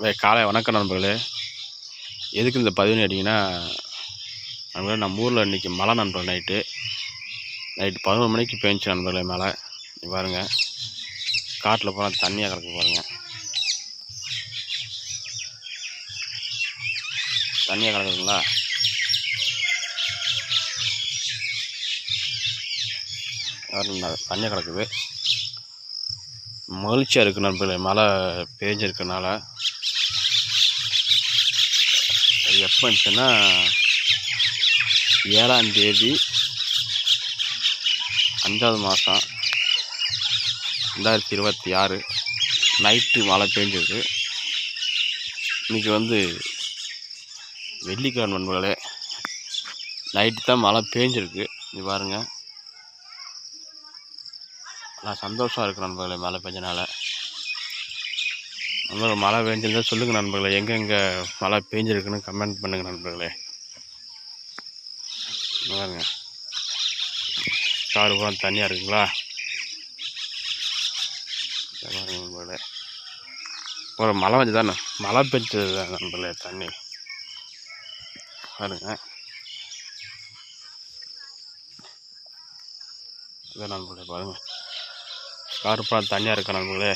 காலை வணக்கம் நண்பர்களே. எதுக்கு இந்த பதிவுன்னு கேட்டிங்கன்னா, நண்பர்களே நம்ம ஊரில் இன்றைக்கி மழை நண்பர்கள். நைட்டு 11 மணிக்கு பேஞ்சிச்சு நண்பர்களே மழை. பாருங்க, காட்டில் போனால் தண்ணியாக கிடக்கு பாருங்கள். தண்ணியாக கிடக்குதுங்களா? தண்ணியாக கிடக்குது. மகிழ்ச்சியாக இருக்குது நண்பர்களே மழை பேஞ்சிருக்கனால. அது எப்போ இருந்துச்சுன்னா 7ஆம் தேதி 5வது மாதம் 2026 நைட்டு மழை பேஞ்சிருக்கு. இன்றைக்கி வெள்ளிக்கிழமை நண்பர்களே. நைட்டு தான் மழை பேஞ்சிருக்கு. இது பாருங்கள், நான் சந்தோஷமாக இருக்கு நண்பர்களே மழை பெஞ்சனால. நண்பர்கள் மழை பெஞ்சிருந்தால் சொல்லுங்கள் நண்பர்களே, எங்கெங்கே மழை பெஞ்சிருக்குன்னு கமெண்ட் பண்ணுங்கள் நண்பர்களே. பாருங்க, காரு பூரா தண்ணியாக இருக்குங்களா? பாருங்க நண்பர்களே, ஒரு மழை பெஞ்சு தானே, மழை பெஞ்சது தான் நண்பர்களே தண்ணி. பாருங்க, இதான் நண்பர்களே பாருங்கள், காரு பூரா தண்ணியாக இருக்கா நண்பர்களே.